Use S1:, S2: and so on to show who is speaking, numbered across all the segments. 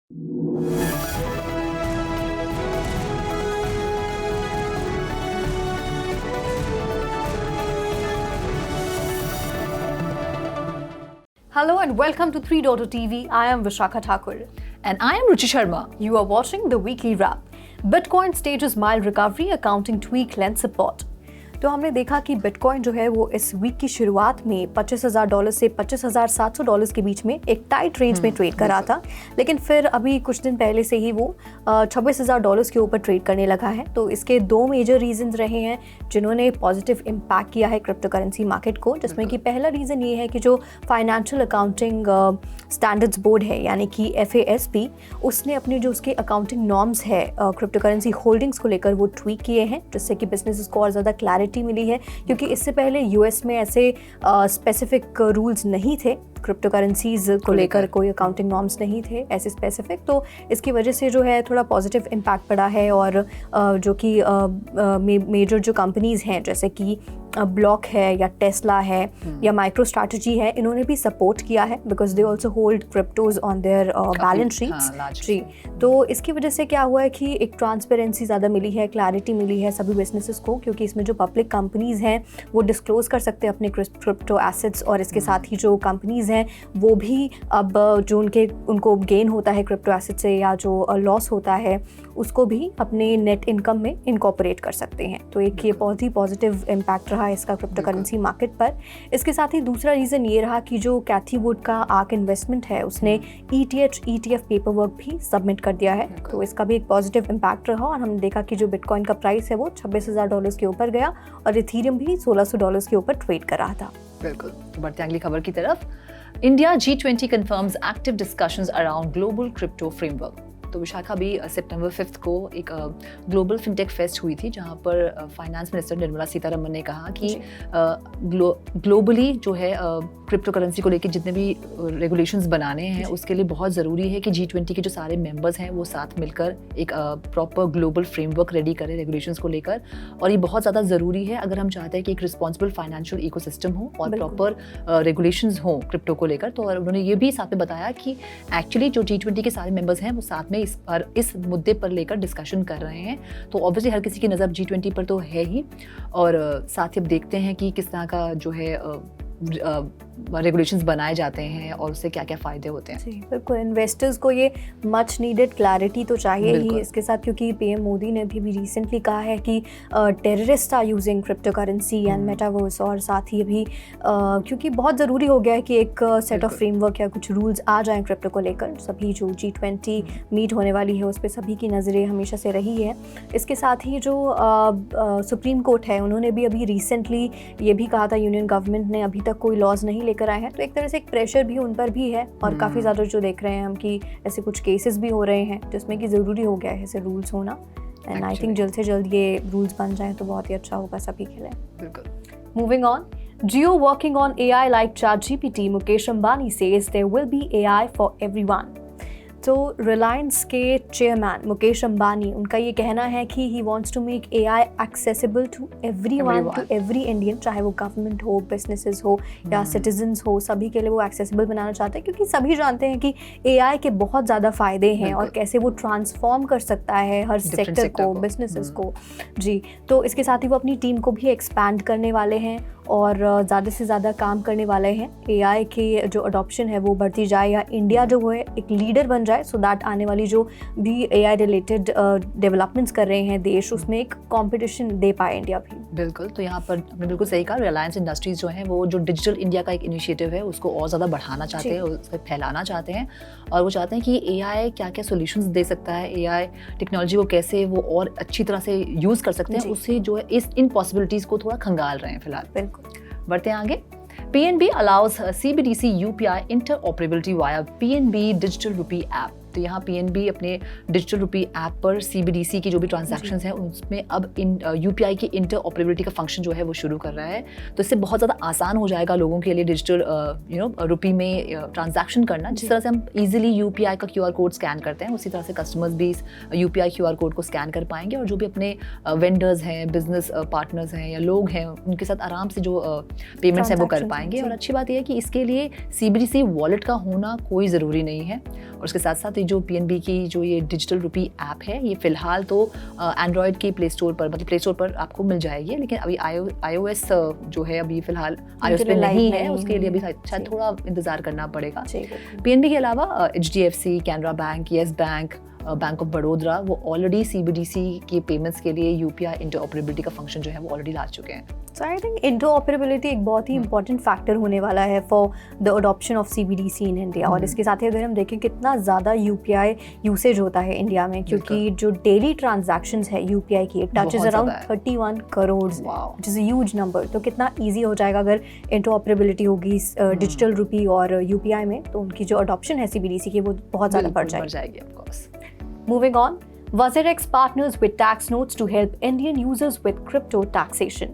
S1: Hello and welcome to 3 TV. I am Vishakha Thakur.
S2: And I am Ruchi Sharma.
S1: You are watching the weekly wrap. Bitcoin stages mild recovery, accounting tweak lends support. तो हमने देखा कि bitcoin जो है वो इस week की शुरुआत में $25,000 से $25,700 के बीच में एक टाइट रेंज में ट्रेड कर रहा था, लेकिन फिर अभी कुछ दिन पहले से ही वो $26,000 के ऊपर ट्रेड करने लगा है। तो इसके दो मेजर रीजंस रहे हैं जिन्होंने पॉजिटिव इम्पैक्ट किया है क्रिप्टो करेंसी मार्केट को, जिसमें कि पहला रीज़न ये है कि जो फाइनेंशियल अकाउंटिंग स्टैंडर्ड्स बोर्ड है यानी कि FASB, उसने अपने जो उसके अकाउंटिंग नॉर्म्स है क्रिप्टो करेंसी होल्डिंग्स को लेकर वो ट्वीक किए हैं, जिससे कि बिजनेस को और ज़्यादा क्लैरिटी मिली है, क्योंकि इससे पहले US में ऐसे स्पेसिफिक रूल्स नहीं थे क्रिप्टो करेंसीज को लेकर, कोई अकाउंटिंग नॉर्म्स नहीं थे ऐसे स्पेसिफिक। तो इसकी वजह से जो है थोड़ा पॉजिटिव इम्पैक्ट पड़ा है। और जो कि मेजर जो कंपनीज़ हैं जैसे कि ब्लॉक है या टेस्ला है या माइक्रो स्ट्रैटेजी है, इन्होंने भी सपोर्ट किया है because they also hold cryptos on their balance sheets. जी, तो इसकी वजह से क्या हुआ है कि एक ट्रांसपेरेंसी ज़्यादा मिली है, क्लैरिटी मिली है सभी बिजनेसेस को, क्योंकि इसमें जो पब्लिक कंपनीज़ हैं वो डिस्क्लोज कर सकते हैं अपने क्रिप्टो एसेट्स, और इसके साथ ही जो कंपनीज़ हैं वो भी अब जो उनको गेन होता है क्रिप्टो एसेट से या जो लॉस होता है उसको भी अपने नेट इनकम में इनकॉर्पोरेट कर सकते हैं। तो एक ये बहुत ही पॉजिटिव इम्पैक्ट रहा इसका क्रिप्टो करेंसी मार्केट पर। इसके साथ ही दूसरा रीज़न ये रहा कि जो कैथी वुड का आर्क इन्वेस्टमेंट है उसने ETH ETF पेपर वर्क भी सबमिट कर दिया है, तो इसका भी एक पॉजिटिव इम्पैक्ट रहा। और हमने देखा कि जो बिटकॉइन का प्राइस है वो $26,000 के ऊपर गया और इथीरियम भी $1,600 के ऊपर ट्रेड कर रहा था।
S2: बिल्कुल, तो बढ़ते अगली खबर की तरफ। India G20 confirms active discussions around global crypto framework। तो विशाखा भी सितंबर 5 को एक ग्लोबल फिनटेक फेस्ट हुई थी, जहां पर फाइनेंस मिनिस्टर निर्मला सीतारमण ने कहा कि ग्लोबली जो है क्रिप्टो करेंसी को लेकर जितने भी रेगुलेशंस बनाने हैं उसके लिए बहुत ज़रूरी है कि G20 के जो सारे मेंबर्स हैं वो साथ मिलकर एक प्रॉपर ग्लोबल फ्रेमवर्क रेडी करें रेगुलेशंस को लेकर। और ये बहुत ज़्यादा ज़रूरी है अगर हम चाहते हैं कि एक रिस्पॉन्सिबल फाइनेंशियल इकोसिस्टम हो और प्रॉपर रेगुलेशंस हों क्रिप्टो को लेकर। तो उन्होंने ये भी साथ में बताया कि एक्चुअली जो G20 के सारे मेंबर्स हैं वो साथ में इस मुद्दे पर लेकर डिस्कशन कर रहे हैं। तो ऑब्वियसली हर किसी की नज़र G20 पर तो है ही, और साथ ही अब देखते हैं कि किस तरह का जो है रेगुलेशंस बनाए जाते हैं और उससे क्या क्या फ़ायदे होते हैं।
S1: जी बिल्कुल, इन्वेस्टर्स को ये मच नीडेड क्लैरिटी तो चाहिए ही इसके साथ, क्योंकि PM मोदी ने भी रिसेंटली कहा है कि terrorist are using crypto currency and metaverse, और साथ ही अभी क्योंकि बहुत ज़रूरी हो गया है कि एक सेट ऑफ फ्रेमवर्क या कुछ रूल्स आ जाएं क्रिप्टो को लेकर। सभी जो G20 मीट होने वाली है उस पर सभी की नज़रें हमेशा से रही है। इसके साथ ही जो सुप्रीम कोर्ट है उन्होंने भी अभी रिसेंटली ये भी कहा था, यूनियन गवर्नमेंट ने अभी तक कोई लॉज नहीं लेकर आए हैं, तो एक तरह से एक प्रेशर भी उन पर भी है। और काफ़ी ज़्यादा जो देख रहे हैं हम कि ऐसे कुछ केसेस भी हो रहे हैं जिसमें कि ज़रूरी हो गया है ऐसे रूल्स होना। एंड आई थिंक जल्द से जल्द ये रूल्स बन जाएं तो बहुत ही अच्छा होगा सभी के लिए। बिल्कुल। Moving on, Jio working on AI like ChatGPT, Mukesh Ambani says there will be AI for everyone। तो रिलायंस के चेयरमैन मुकेश अंबानी, उनका ये कहना है कि he wants to make AI accessible to everyone, to every Indian, चाहे वो गवर्नमेंट हो, बिजनेसेस हो या सिटीजन्स हो, सभी के लिए वो एक्सेसिबल बनाना चाहते हैं, क्योंकि सभी जानते हैं कि AI के बहुत ज़्यादा फ़ायदे हैं और कैसे वो ट्रांसफॉर्म कर सकता है हर सेक्टर को, बिजनेसेस को। जी, तो इसके साथ ही वो अपनी टीम को भी एक्सपैंड करने वाले हैं और ज़्यादा से ज़्यादा काम करने वाले हैं। AI की जो अडॉप्शन है वो बढ़ती जाए या इंडिया जो है एक लीडर बन जाए, सो दैट आने वाली जो भी AI रिलेटेड डेवलपमेंट्स कर रहे हैं देश, उसमें एक कंपटीशन दे पाए इंडिया भी।
S2: बिल्कुल, तो यहाँ पर आपने बिल्कुल सही कहा। रिलायंस इंडस्ट्रीज़ जो है वो जो डिजिटल इंडिया का एक इनिशिएटिव है उसको और ज़्यादा बढ़ाना चाहते हैं, उसको फैलाना चाहते हैं, और वो चाहते हैं कि AI क्या क्या सोल्यूशंस दे सकता है, AI टेक्नोलॉजी को कैसे वो और अच्छी तरह से यूज़ कर सकते हैं, उससे जो है इन पॉसिबिलिटीज़ को थोड़ा खंगाल रहे हैं फिलहाल।
S1: बिल्कुल।
S2: बढ़ते हैं आगे। PNB allows CBDC UPI interoperability via PNB Digital Rupee App। तो यहाँ PNB अपने डिजिटल रुपी ऐप पर CBDC की जो भी ट्रांजैक्शंस हैं उसमें अब UPI की इंटर ऑपरेबिलिटी का फंक्शन जो है वो शुरू कर रहा है। तो इससे बहुत ज़्यादा आसान हो जाएगा लोगों के लिए डिजिटल रुपी में ट्रांजैक्शन करना। जिस तरह से हम इजीली UPI का QR कोड स्कैन करते हैं उसी तरह से कस्टमर्स भी UPI QR कोड को स्कैन कर पाएंगे और जो भी अपने वेंडर्स हैं, बिजनेस पार्टनर्स हैं या लोग हैं उनके साथ आराम से जो पेमेंट्स हैं वो कर पाएंगे। और अच्छी बात यह है कि इसके लिए CBDC वॉलेट का होना कोई ज़रूरी नहीं है। और उसके साथ साथ ये जो PNB की जो ये डिजिटल रुपी ऐप है, ये फ़िलहाल तो एंड्रॉयड के प्ले स्टोर पर, मतलब प्ले स्टोर पर आपको मिल जाएगी, लेकिन अभी iOS जो है अभी फ़िलहाल iOS पे नहीं है, उसके लिए अभी शायद थोड़ा इंतज़ार करना पड़ेगा। PNB के अलावा HDFC, Canara bank, yes bank, bank of Baroda, वो ऑलरेडी CBDC के पेमेंट्स के लिए UPI इंटरऑपरेबिलिटी का फंक्शन जो है वो ऑलरेडी ला चुके हैं।
S1: सो आई थिंक इंटरऑपरेबिलिटी एक बहुत ही इंपॉर्टेंट फैक्टर होने वाला है for the adoption of CBDC in India. और इसके साथ ही अगर हम देखें कितना ज़्यादा UPI यूसेज होता है इंडिया में, क्योंकि जो डेली ट्रांजैक्शंस है UPI की, it touches around 31 crore, which is a huge number. तो कितना ईजी हो जाएगा अगर इंटरऑपरेबिलिटी होगी डिजिटल रुपी और UPI में, तो उनकी जो अडॉप्शन है CBDC की वो बहुत ज़्यादा बढ़ जाएगी।
S2: Of course.
S1: Moving on, WazirX partners with tax notes to help Indian users with crypto taxation.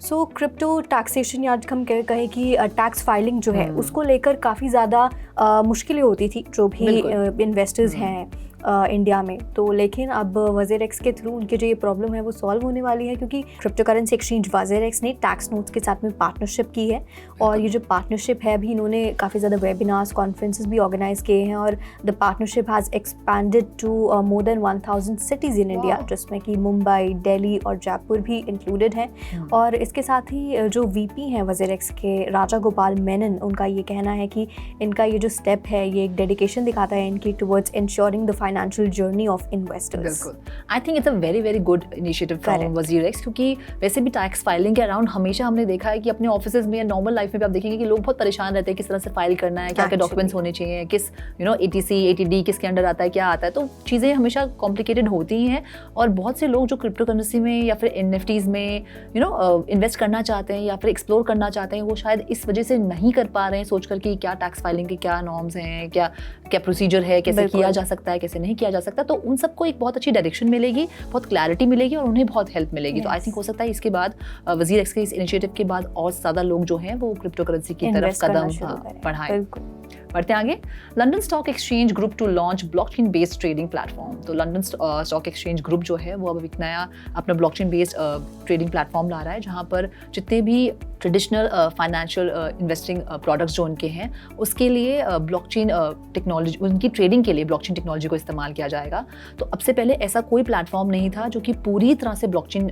S1: So crypto taxation, या आज हम कहें कि टैक्स फाइलिंग जो है उसको लेकर काफ़ी ज़्यादा मुश्किलें होती थी जो भी इन्वेस्टर्स हैं इंडिया में। तो लेकिन अब WazirX के थ्रू उनकी जो ये प्रॉब्लम है वो सॉल्व होने वाली है, क्योंकि क्रिप्टो करेंसी एक्सचेंज WazirX ने टैक्स नोट्स के साथ में पार्टनरशिप की है। और ये जो पार्टनरशिप है, अभी इन्होंने काफ़ी ज़्यादा वेबिनार्स, कॉन्फ्रेंसेस भी ऑर्गेनाइज किए हैं, और the partnership has expanded to more than 1000 cities in India, जिसमें कि मुंबई, दिल्ली और जयपुर भी इंक्लूडेड हैं। और इसके साथ ही जो VP हैं WazirX के, राजा गोपाल मेनन, उनका ये कहना है कि इनका ये जो स्टेप है ये एक डेडिकेशन दिखाता है इनकी towards ensuring the financial journey of investors.
S2: बिल्कुल, I think it's a very very good initiative from WazirX, क्योंकि वैसे भी टैक्स फाइलिंग के अराउंड हमेशा हमने देखा है कि अपने ऑफिसेज में या नॉर्मल लाइफ में भी आप देखेंगे कि लोग बहुत परेशान रहते हैं किस तरह से फाइल करना है, क्या क्या डॉक्यूमेंट्स होने चाहिए, किस ATC, ATD किसके अंडर आता है, क्या आता है। तो चीज़ें हमेशा कॉम्प्लिकेटेड होती हैं, और बहुत से लोग जो क्रिप्टो करेंसी में या फिर NFTs में इन्वेस्ट करना चाहते हैं या फिर एक्सप्लोर करना चाहते हैं, वो शायद इस वजह से नहीं कर पा रहे हैं, सोचकर कि क्या टैक्स फाइलिंग के क्या नॉर्म्स हैं, क्या क्या प्रोसीजर है, कैसे किया जा सकता है, कैसे नहीं किया जा सकता। तो उन सबको एक बहुत अच्छी डायरेक्शन मिलेगी, बहुत क्लैरिटी मिलेगी, और उन्हें बहुत हेल्प मिलेगी। तो आई थिंक हो सकता है इसके बाद WazirX के इस इनिशिएटिव के बाद और ज़्यादा लोग जो हैं वो क्रिप्टो करेंसी की तरफ कदम बढ़ाएं। बढ़ते आगे, London stock exchange group to launch blockchain based trading platform. तो लंदन स्टॉक एक्सचेंज ग्रुप जो है वो अब एक नया अपना ब्लॉकचेन बेस्ड ट्रेडिंग प्लेटफॉर्म ला रहा है, जहाँ पर जितने भी ट्रेडिशनल फाइनेंशियल इन्वेस्टिंग प्रोडक्ट्स जो उनके हैं उसके लिए ब्लॉकचेन टेक्नोलॉजी, उनकी ट्रेडिंग के लिए ब्लॉकचेन टेक्नोलॉजी को इस्तेमाल किया जाएगा। तो अब से पहले ऐसा कोई प्लेटफॉर्म नहीं था जो कि पूरी तरह से ब्लॉकचेन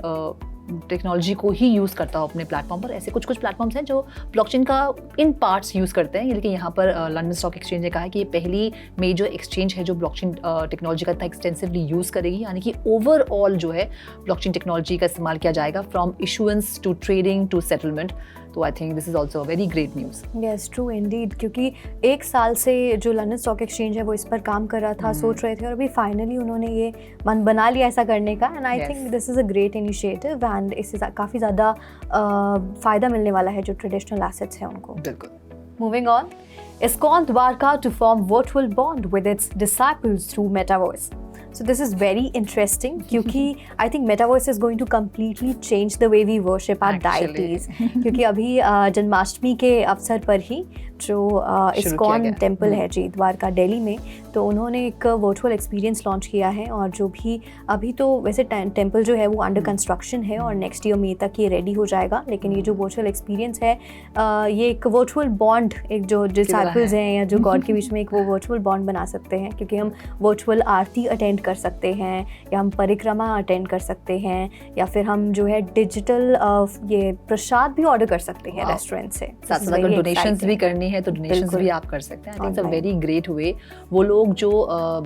S2: टेक्नोलॉजी को ही यूज़ करता हो अपने प्लेटफॉर्म पर। ऐसे कुछ प्लेटफॉर्म्स हैं जो ब्लॉकचेन का इन पार्ट्स यूज़ करते हैं, लेकिन यहाँ पर लंदन स्टॉक एक्सचेंज ने कहा है कि ये पहली मेजर एक्सचेंज है जो ब्लॉकचेन टेक्नोलॉजी का इतना एक्सटेंसिवली यूज़ करेगी, यानी कि ओवरऑल जो है ब्लॉकचेन टेक्नोलॉजी का इस्तेमाल किया जाएगा, from issuance to trading to settlement. तो I think this is also very great news.
S1: Yes, true indeed, क्योंकि एक साल से जो लंदन स्टॉक एक्सचेंज है वो इस पर काम कर रहा था, सोच रहे थे, और अभी फाइनली उन्होंने ये मन बना लिया ऐसा करने का। And I think this is a great initiative, and इससे काफ़ी ज़्यादा फ़ायदा मिलने वाला है जो ट्रेडिशनल एसेट्स हैं उनको।
S2: बिल्कुल।
S1: Moving on, ISKCON Dwarka to form virtual bond with its disciples through Metaverse. So this is very interesting क्योंकि I think Metaverse is going to completely change the way we worship our deities. क्योंकि अभी जन्माष्टमी के अवसर पर ही जो ISKCON temple है जी द्वारका दिल्ली में, तो उन्होंने एक वर्चुअल एक्सपीरियंस लॉन्च किया है। और जो भी अभी तो वैसे टेम्पल जो है वो अंडर कंस्ट्रक्शन है और नेक्स्ट ईयर मई तक ये रेडी हो जाएगा, लेकिन ये जो वर्चुअल एक्सपीरियंस है ये एक वर्चुअल बॉन्ड, एक जो डिसाइपल्स हैं या जो गॉड के बीच में एक वो वर्चुअल बॉन्ड बना सकते हैं, क्योंकि हम वर्चुअल आरती अटेंड कर सकते हैं, या हम परिक्रमा अटेंड कर सकते हैं, या फिर हम जो है डिजिटल ये प्रसाद भी ऑर्डर कर सकते हैं रेस्टोरेंट से।
S2: साथ साथ अगर डोनेशंस भी करनी है तो डोनेशंस भी आप कर सकते हैं। आई think it's a very great way. वो लोग जो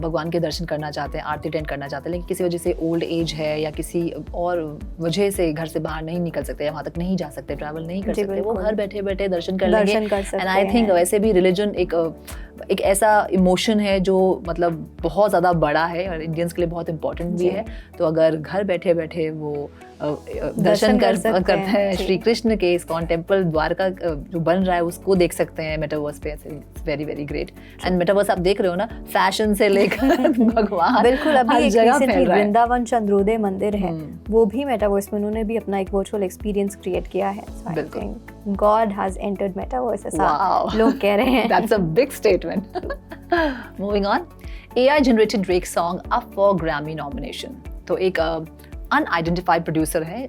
S2: भगवान के दर्शन करना चाहते हैं, आरती अटेंड करना चाहते हैं, लेकिन किसी वजह से ओल्ड एज है या किसी और वजह से घर से बाहर नहीं निकल सकते या वहाँ तक नहीं जा सकते, ट्रैवल नहीं कर सकते, वो घर बैठे बैठे दर्शन कर लेंगे। एंड आई थिंक वैसे भी रिलीजन एक ऐसा इमोशन है जो मतलब बहुत ज़्यादा बड़ा है और इंडियंस के लिए बहुत इंपॉर्टेंट भी है। तो अगर घर बैठे बैठे वो दर्शन करते हैं श्री कृष्ण के ISKCON टेम्पल द्वारका जो बन रहा है उसको देख सकते हैं मेटावर्स पे। Very very great. And metaverse आप देख रहे हो ना, फैशन से लेकर भगवान,
S1: बिल्कुल। अभी एक रिसेंटली वृंदावन चंद्रोदय मंदिर है, वो भी मेटावर्स में उन्होंने भी अपना एक वर्चुअल एक्सपीरियंस क्रिएट किया है।
S2: बिल्कुल,
S1: God has entered metaverse, ऐसा लोग कह रहे हैं।
S2: That's a big statement. Moving on, AI generated Drake song up for Grammy nomination. तो एक अनआइडेंटिफाइड प्रोड्यूसर है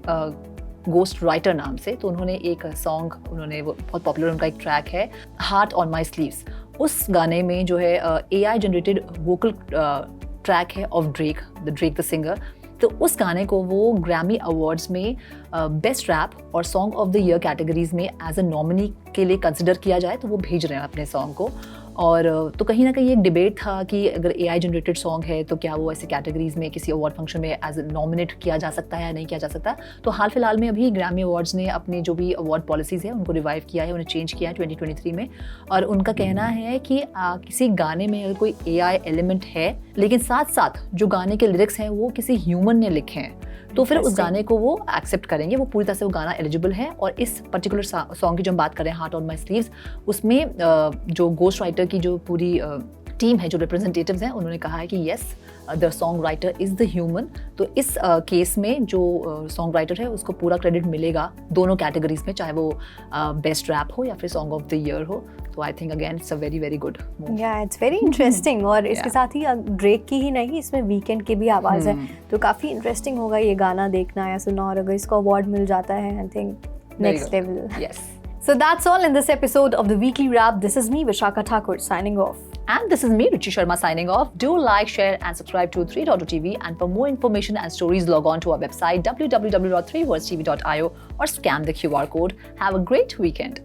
S2: गोस्ट राइटर नाम से। तो उन्होंने एक सॉन्ग, उन्होंने वो बहुत पॉपुलर उनका एक ट्रैक है हार्ट ऑन माई स्लीव्स। उस गाने में जो है AI जनरेटेड वोकल ट्रैक है ऑफ ड्रेक द सिंगर। तो उस गाने को वो ग्रैमी अवार्ड्स में बेस्ट रैप और song of the year categories में एज अ नॉमिनी के लिए कंसिडर किया जाए, तो वो भेज रहे हैं अपने सॉन्ग को। और तो कहीं ना कहीं एक डिबेट था कि अगर AI जनरेटेड सॉन्ग है तो क्या वो ऐसे कैटेगरीज में किसी अवार्ड फंक्शन में एज नॉमिनेट किया जा सकता है या नहीं किया जा सकता। तो हाल फिलहाल में अभी ग्रैमी अवार्ड्स ने अपने जो भी अवार्ड पॉलिसीज़ है उनको रिवाइव किया है, उन्हें चेंज किया है 2023 में। और उनका कहना है कि किसी गाने में अगर कोई AI एलिमेंट है लेकिन साथ साथ जो गाने के लिरिक्स हैं वो किसी ह्यूमन ने लिखे हैं, तो फिर उस गाने को वो एक्सेप्ट करेंगे, वो पूरी तरह से वो गाना एलिजिबल है। और इस पर्टिकुलर सॉन्ग की जो हम बात करें हार्ट ऑन माई स्लीव्स, उसमें जो गोस्ट राइटर की जो पूरी टीम है, जो रिप्रेजेंटेटिव्स हैं, उन्होंने कहा है कि yes the song writer is the human. तो इस केस में जो सॉन्ग राइटर है उसको पूरा क्रेडिट मिलेगा दोनों कैटेगरीज में, चाहे वो बेस्ट रैप हो या फिर सॉन्ग ऑफ द ईयर हो। तो I think again it's a very very good move.
S1: या इट्स वेरी इंटरेस्टिंग। और इसके साथ ही ड्रेक की ही नहीं, इसमें वीकेंड की भी आवाज़ है, तो काफ़ी इंटरेस्टिंग होगा ये गाना देखना या सुनना। और अगर इसको अवार्ड मिल जाता है, I think next level.
S2: Yes.
S1: So that's all in this episode of the Weekly Wrap. This is me, Vishaka Thakur, signing off.
S2: And this is me, Ruchi Sharma, signing off. Do like, share and subscribe to 3.2TV. And for more information and stories, log on to our website www.3wordstv.io or scan the QR code. Have a great weekend.